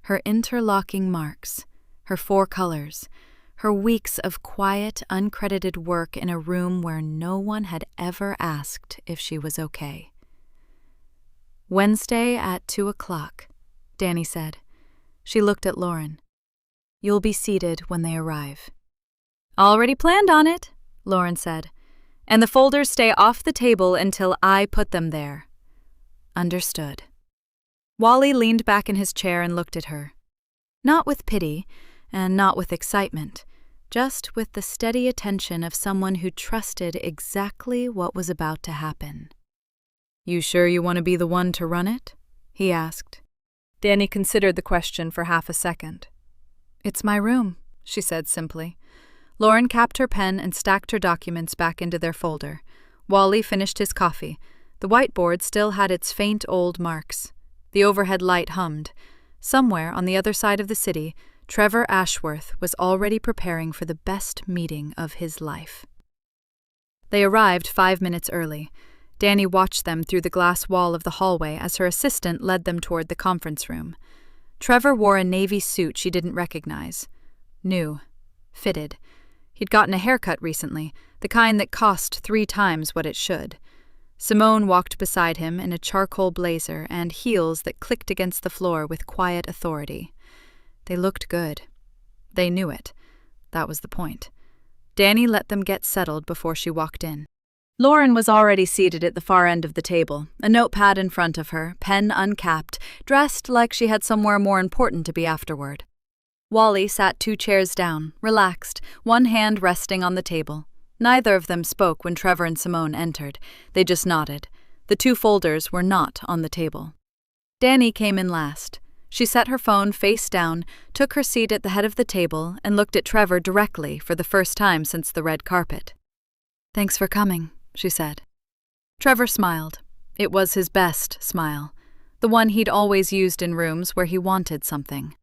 her interlocking marks, her 4 colors, her weeks of quiet, uncredited work in a room where no one had ever asked if she was okay. Wednesday at 2:00, Danny said. She looked at Lauren. You'll be seated when they arrive. Already planned on it, Lauren said. And the folders stay off the table until I put them there. Understood. Wally leaned back in his chair and looked at her. Not with pity, and not with excitement, just with the steady attention of someone who trusted exactly what was about to happen. You sure you want to be the one to run it? He asked. Danny considered the question for half a second. It's my room, she said simply. Lauren capped her pen and stacked her documents back into their folder. Wally finished his coffee. The whiteboard still had its faint old marks. The overhead light hummed. Somewhere on the other side of the city, Trevor Ashworth was already preparing for the best meeting of his life. They arrived 5 minutes early. Danny watched them through the glass wall of the hallway as her assistant led them toward the conference room. Trevor wore a navy suit she didn't recognize. New. Fitted. He'd gotten a haircut recently, the kind that cost 3 times what it should. Simone walked beside him in a charcoal blazer and heels that clicked against the floor with quiet authority. They looked good. They knew it. That was the point. Danny let them get settled before she walked in. Lauren was already seated at the far end of the table, a notepad in front of her, pen uncapped, dressed like she had somewhere more important to be afterward. Wally sat 2 chairs down, relaxed, one hand resting on the table. Neither of them spoke when Trevor and Simone entered. They just nodded. The 2 folders were not on the table. Danny came in last. She set her phone face down, took her seat at the head of the table, and looked at Trevor directly for the first time since the red carpet. "Thanks for coming," she said. Trevor smiled. It was his best smile, the one he'd always used in rooms where he wanted something.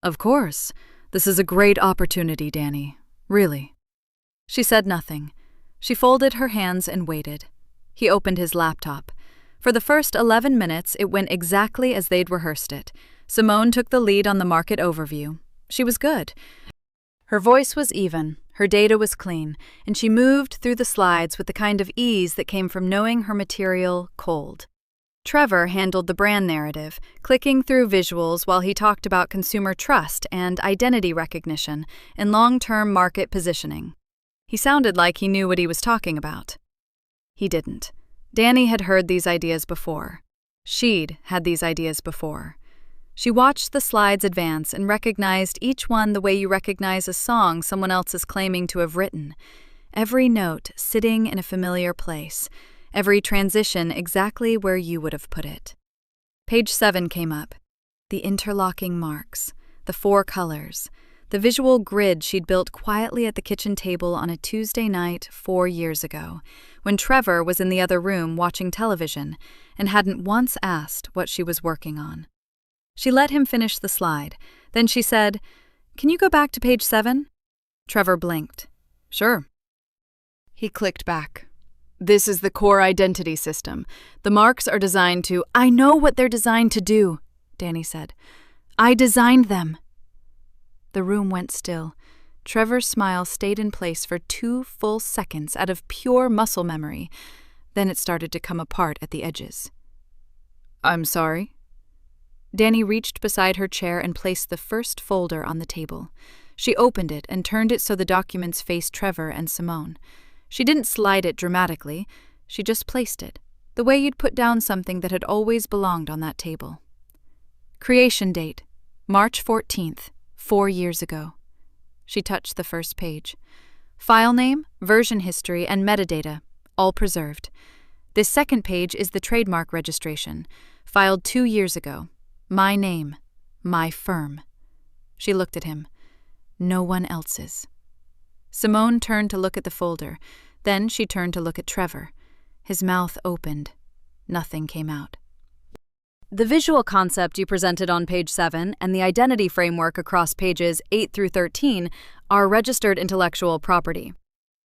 "Of course. This is a great opportunity, Danny. Really." She said nothing. She folded her hands and waited. He opened his laptop. For the first 11 minutes, it went exactly as they'd rehearsed it. Simone took the lead on the market overview. She was good. Her voice was even, her data was clean, and she moved through the slides with the kind of ease that came from knowing her material cold. Trevor handled the brand narrative, clicking through visuals while he talked about consumer trust and identity recognition and long-term market positioning. He sounded like he knew what he was talking about. He didn't. Danny had heard these ideas before. She'd had these ideas before. She watched the slides advance and recognized each one the way you recognize a song someone else is claiming to have written. Every note sitting in a familiar place, every transition exactly where you would have put it. Page 7 came up. The interlocking marks, the 4 colors, the visual grid she'd built quietly at the kitchen table on a Tuesday night 4 years ago, when Trevor was in the other room watching television and hadn't once asked what she was working on. She let him finish the slide. Then she said, "Can you go back to page 7? Trevor blinked. "Sure." He clicked back. "This is the core identity system. The marks are designed to—" "I know what they're designed to do," Danny said. "I designed them." The room went still. Trevor's smile stayed in place for 2 full seconds out of pure muscle memory. Then it started to come apart at the edges. "I'm sorry." Danny reached beside her chair and placed the first folder on the table. She opened it and turned it so the documents faced Trevor and Simone. She didn't slide it dramatically. She just placed it, the way you'd put down something that had always belonged on that table. Creation date, March 14th, 4 years ago. She touched the first page. File name, version history, and metadata, all preserved. This second page is the trademark registration, filed 2 years ago. My name, my firm. She looked at him. No one else's. Simone turned to look at the folder. Then she turned to look at Trevor. His mouth opened. Nothing came out. The visual concept you presented on page 7 and the identity framework across pages 8 through 13 are registered intellectual property.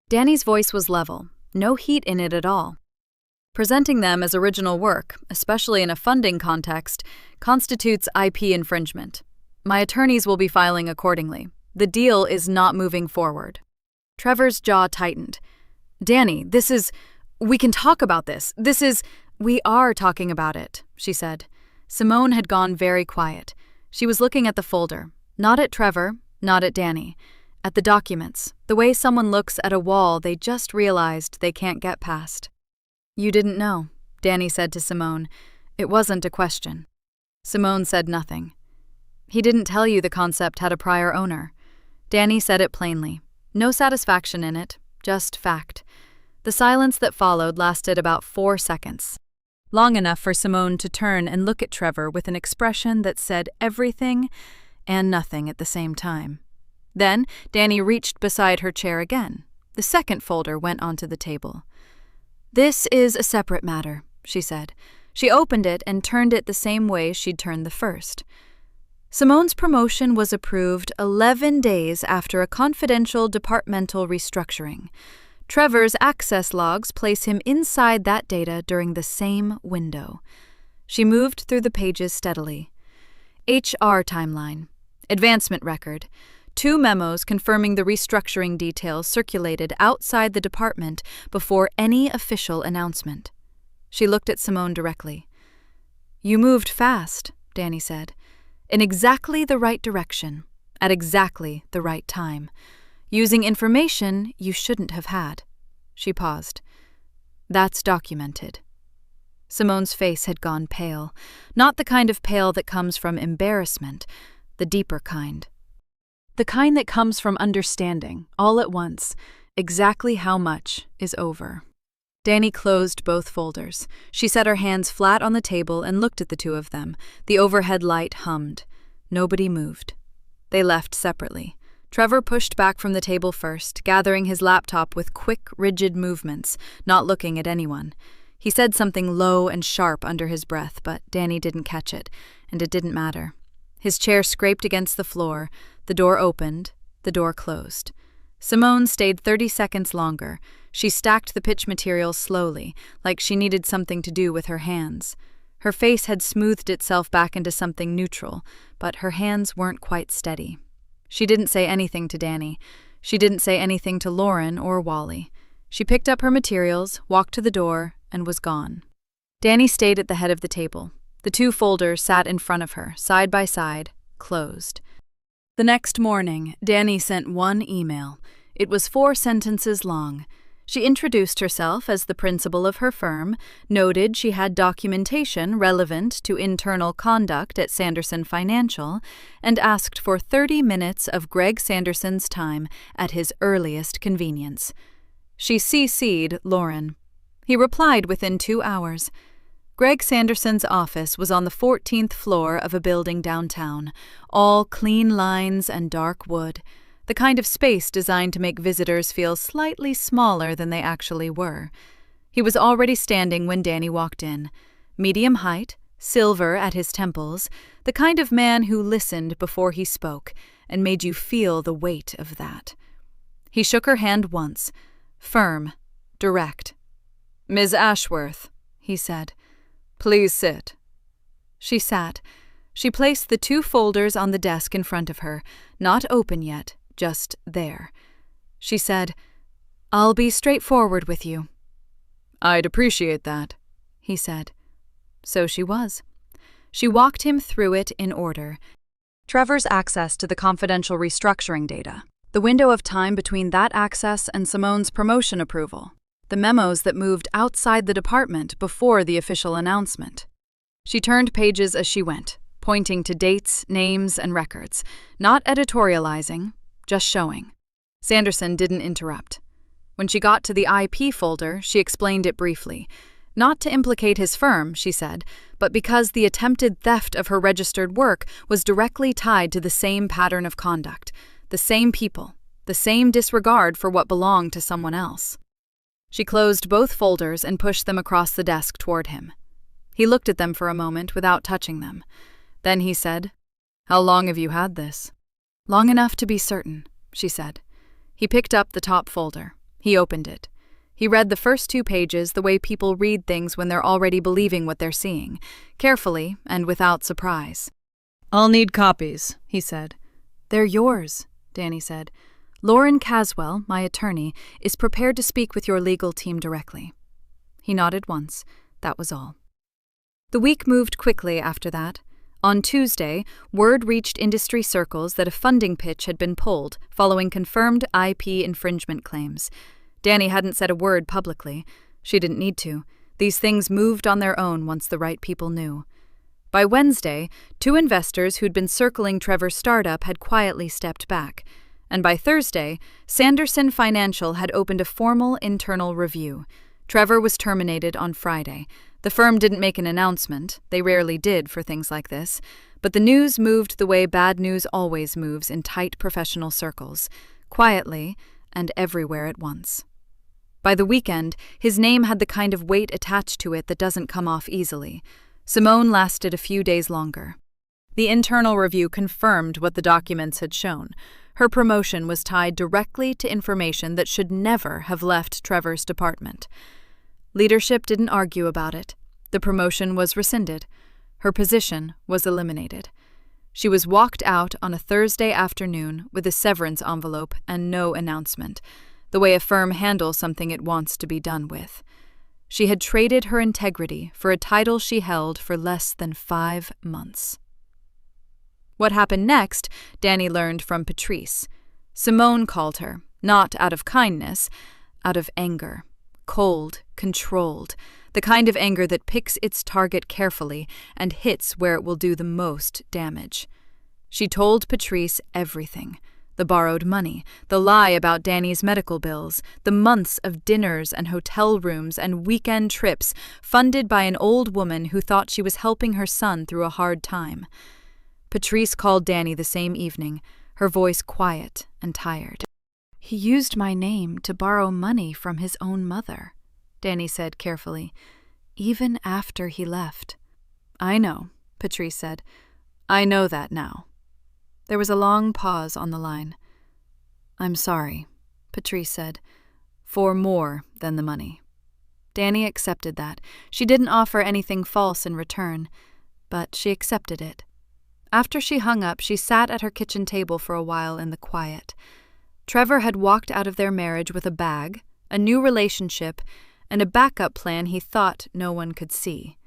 Danny's voice was level, no heat in it at all. Presenting them as original work, especially in a funding context, constitutes IP infringement. My attorneys will be filing accordingly. The deal is not moving forward. Trevor's jaw tightened. "Danny, we can talk about this. We are talking about it," she said. Simone had gone very quiet. She was looking at the folder, not at Trevor, not at Danny, at the documents, the way someone looks at a wall they just realized they can't get past. "You didn't know," Danny said to Simone. It wasn't a question. Simone said nothing. "He didn't tell you the concept had a prior owner." Danny said it plainly. No satisfaction in it, just fact. The silence that followed lasted about 4 seconds. Long enough for Simone to turn and look at Trevor with an expression that said everything and nothing at the same time. Then Danny reached beside her chair again. The second folder went onto the table. "This is a separate matter," she said. She opened it and turned it the same way she'd turned the first. Simone's promotion was approved 11 days after a confidential departmental restructuring. Trevor's access logs place him inside that data during the same window. She moved through the pages steadily. HR timeline. Advancement record. 2 memos confirming the restructuring details circulated outside the department before any official announcement. She looked at Simone directly. "You moved fast," Danny said. "In exactly the right direction, at exactly the right time. Using information you shouldn't have had." She paused. "That's documented." Simone's face had gone pale, not the kind of pale that comes from embarrassment, the deeper kind. The kind that comes from understanding, all at once, exactly how much is over. Danny closed both folders. She set her hands flat on the table and looked at the two of them. The overhead light hummed. Nobody moved. They left separately. Trevor pushed back from the table first, gathering his laptop with quick, rigid movements, not looking at anyone. He said something low and sharp under his breath, but Danny didn't catch it, and it didn't matter. His chair scraped against the floor. The door opened. The door closed. Simone stayed 30 seconds longer. She stacked the pitch material slowly, like she needed something to do with her hands. Her face had smoothed itself back into something neutral, but her hands weren't quite steady. She didn't say anything to Danny. She didn't say anything to Lauren or Wally. She picked up her materials, walked to the door, and was gone. Danny stayed at the head of the table. The two folders sat in front of her, side by side, closed. The next morning, Danny sent one email. It was 4 sentences long. She introduced herself as the principal of her firm, noted she had documentation relevant to internal conduct at Sanderson Financial, and asked for 30 minutes of Greg Sanderson's time at his earliest convenience. She CC'd Lauren. He replied within 2 hours. Greg Sanderson's office was on the 14th floor of a building downtown, all clean lines and dark wood, the kind of space designed to make visitors feel slightly smaller than they actually were. He was already standing when Danny walked in. Medium height, silver at his temples, the kind of man who listened before he spoke and made you feel the weight of that. He shook her hand once, firm, direct. "Ms. Ashworth," he said, "please sit." She sat. She placed the 2 folders on the desk in front of her, not open yet, just there. She said, "I'll be straightforward with you." "I'd appreciate that," he said. So she was. She walked him through it in order. Trevor's access to the confidential restructuring data, the window of time between that access and Simone's promotion approval, the memos that moved outside the department before the official announcement. She turned pages as she went, pointing to dates, names, and records, not editorializing, just showing. Sanderson didn't interrupt. When she got to the IP folder, she explained it briefly. Not to implicate his firm, she said, but because the attempted theft of her registered work was directly tied to the same pattern of conduct, the same people, the same disregard for what belonged to someone else. She closed both folders and pushed them across the desk toward him. He looked at them for a moment without touching them. Then he said, "How long have you had this?" "Long enough to be certain," she said. He picked up the top folder. He opened it. He read the first 2 pages the way people read things when they're already believing what they're seeing, carefully and without surprise. "I'll need copies," he said. "They're yours," Danny said. "Lauren Caswell, my attorney, is prepared to speak with your legal team directly." He nodded once. That was all. The week moved quickly after that. On Tuesday, word reached industry circles that a funding pitch had been pulled following confirmed IP infringement claims. Danny hadn't said a word publicly. She didn't need to. These things moved on their own once the right people knew. By Wednesday, 2 investors who'd been circling Trevor's startup had quietly stepped back. And by Thursday, Sanderson Financial had opened a formal internal review. Trevor was terminated on Friday. The firm didn't make an announcement. They rarely did for things like this. But the news moved the way bad news always moves in tight professional circles, quietly and everywhere at once. By the weekend, his name had the kind of weight attached to it that doesn't come off easily. Simone lasted a few days longer. The internal review confirmed what the documents had shown. Her promotion was tied directly to information that should never have left Trevor's department. Leadership didn't argue about it. The promotion was rescinded. Her position was eliminated. She was walked out on a Thursday afternoon with a severance envelope and no announcement, the way a firm handles something it wants to be done with. She had traded her integrity for a title she held for less than 5 months. What happened next, Danny learned from Patrice. Simone called her, not out of kindness, out of anger. Cold, controlled, the kind of anger that picks its target carefully and hits where it will do the most damage. She told Patrice everything, The borrowed money, the lie about Danny's medical bills, the months of dinners and hotel rooms and weekend trips funded by an old woman who thought she was helping her son through a hard time. Patrice called Danny the same evening, her voice quiet and tired. "He used my name to borrow money from his own mother," Danny said carefully, "even after he left." "I know," Patrice said. "I know that now." There was a long pause on the line. "I'm sorry," Patrice said, "for more than the money." Danny accepted that. She didn't offer anything false in return, but she accepted it. After she hung up, she sat at her kitchen table for a while in the quiet. Trevor had walked out of their marriage with a bag, a new relationship, and a backup plan he thought no one could see.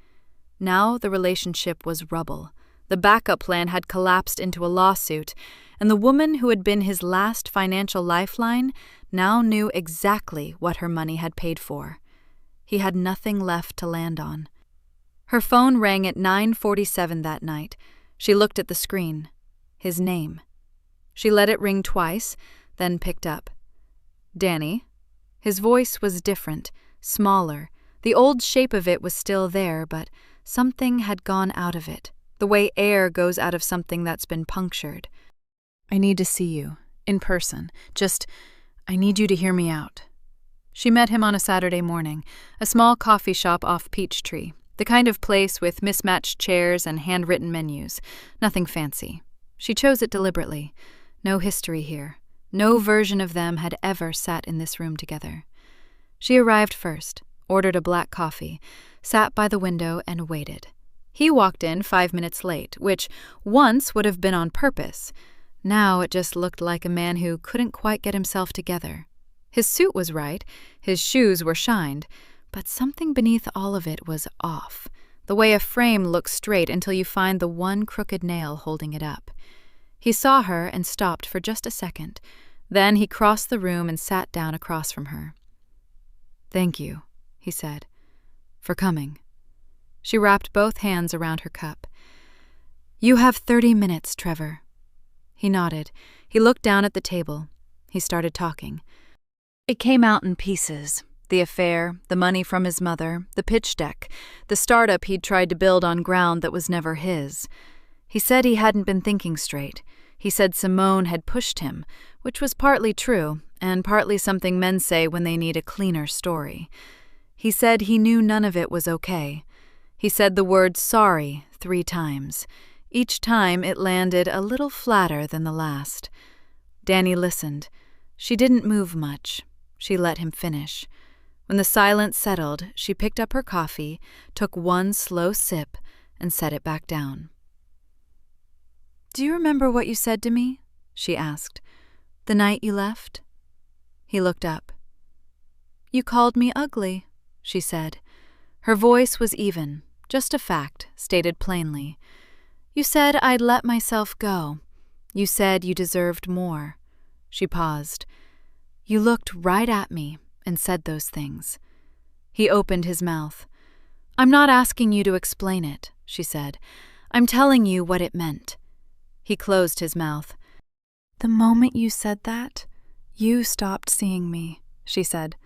Now the relationship was rubble. The backup plan had collapsed into a lawsuit, and the woman who had been his last financial lifeline now knew exactly what her money had paid for. He had nothing left to land on. Her phone rang at 9:47 that night. She looked at the screen. His name. She let it ring twice, then picked up. "Danny?" His voice was different, smaller. The old shape of it was still there, but something had gone out of it, the way air goes out of something that's been punctured. "I need to see you, in person. I need you to hear me out." She met him on a Saturday morning, a small coffee shop off Peachtree, the kind of place with mismatched chairs and handwritten menus. Nothing fancy. She chose it deliberately. No history here. No version of them had ever sat in this room together. She arrived first, ordered a black coffee, sat by the window and waited. He walked in 5 minutes late, which once would have been on purpose. Now it just looked like a man who couldn't quite get himself together. His suit was right, his shoes were shined, but something beneath all of it was off, the way a frame looks straight until you find the one crooked nail holding it up. He saw her and stopped for just a second. Then he crossed the room and sat down across from her. "Thank you," he said, "for coming." She wrapped both hands around her cup. "You have 30 minutes, Trevor." He nodded. He looked down at the table. He started talking. It came out in pieces. The affair, the money from his mother, the pitch deck, the startup he'd tried to build on ground that was never his. He said he hadn't been thinking straight. He said Simone had pushed him, which was partly true, and partly something men say when they need a cleaner story. He said he knew none of it was okay. He said the word sorry 3 times. Each time it landed a little flatter than the last. Danny listened. She didn't move much. She let him finish. When the silence settled, she picked up her coffee, took one slow sip, and set it back down. "Do you remember what you said to me?" she asked. "The night you left?" He looked up. "You called me ugly," she said. Her voice was even, just a fact, stated plainly. "You said I'd let myself go. You said you deserved more." She paused. "You looked right at me and said those things." He opened his mouth. "I'm not asking you to explain it," she said. "I'm telling you what it meant." He closed his mouth. "The moment you said that, you stopped seeing me," she said.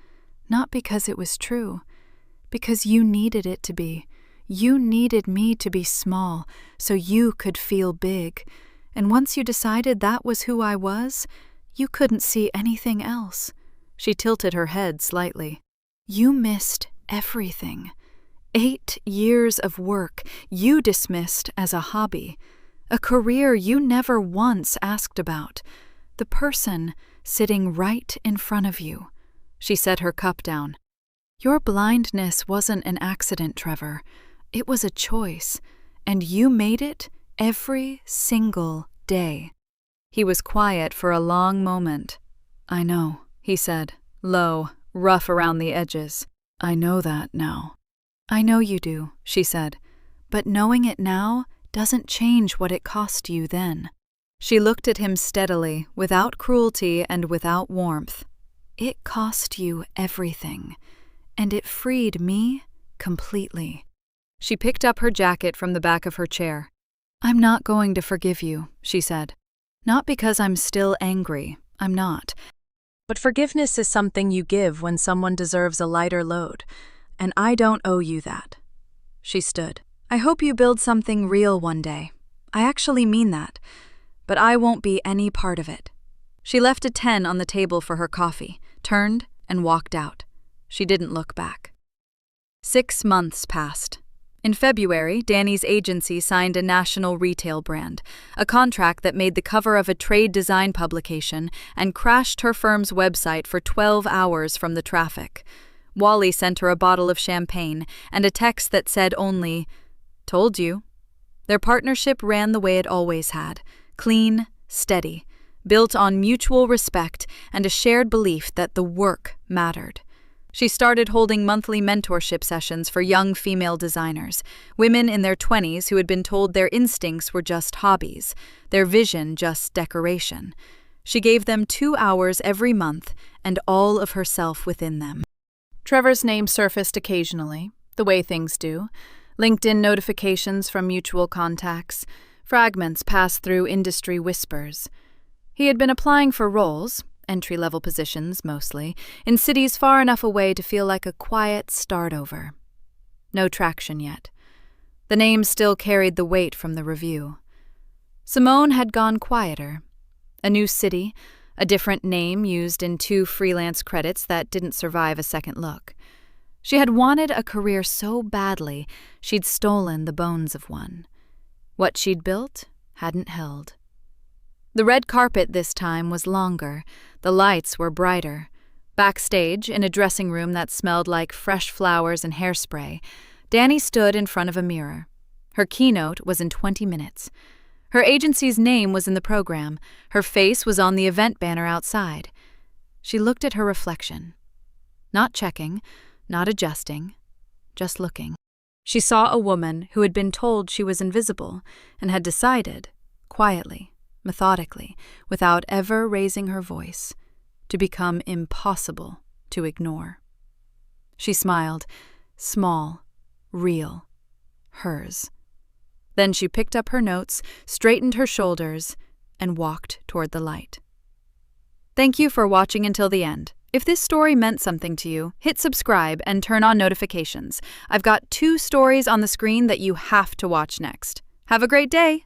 "Not because it was true. Because you needed it to be. You needed me to be small, so you could feel big. And once you decided that was who I was, you couldn't see anything else." She tilted her head slightly. "You missed everything. 8 years of work you dismissed as a hobby. A career you never once asked about. The person sitting right in front of you." She set her cup down. "Your blindness wasn't an accident, Trevor. It was a choice, and you made it every single day." He was quiet for a long moment. "I know," he said, low, rough around the edges. "I know that now." "I know you do," she said, "but knowing it now doesn't change what it cost you then." She looked at him steadily, without cruelty and without warmth. "It cost you everything, and it freed me completely." She picked up her jacket from the back of her chair. "I'm not going to forgive you," she said. Not because I'm still angry. I'm not. But forgiveness is something you give when someone deserves a lighter load, and I don't owe you that. She stood. I hope you build something real one day. I actually mean that, but I won't be any part of it. She left a 10 on the table for her coffee, turned, and walked out. She didn't look back. 6 months passed. In February, Danny's agency signed a national retail brand, a contract that made the cover of a trade design publication and crashed her firm's website for 12 hours from the traffic. Wally sent her a bottle of champagne and a text that said only, "Told you." Their partnership ran the way it always had, clean, steady, built on mutual respect and a shared belief that the work mattered. She started holding monthly mentorship sessions for young female designers, women in their 20s who had been told their instincts were just hobbies, their vision just decoration. She gave them 2 hours every month and all of herself within them. Trevor's name surfaced occasionally, the way things do. LinkedIn notifications from mutual contacts, fragments passed through industry whispers. He had been applying for roles, entry-level positions mostly, in cities far enough away to feel like a quiet start over. No traction yet. The name still carried the weight from the review. Simone had gone quieter. A new city, a different name used in 2 freelance credits that didn't survive a second look. She had wanted a career so badly, she'd stolen the bones of one. What she'd built hadn't held. The red carpet this time was longer, the lights were brighter. Backstage, in a dressing room that smelled like fresh flowers and hairspray, Danny stood in front of a mirror. Her keynote was in 20 minutes. Her agency's name was in the program. Her face was on the event banner outside. She looked at her reflection. Not checking, not adjusting, just looking. She saw a woman who had been told she was invisible and had decided, quietly, methodically, without ever raising her voice, to become impossible to ignore. She smiled, small, real, hers. Then she picked up her notes, straightened her shoulders, and walked toward the light. Thank you for watching until the end. If this story meant something to you, hit subscribe and turn on notifications. I've got 2 stories on the screen that you have to watch next. Have a great day!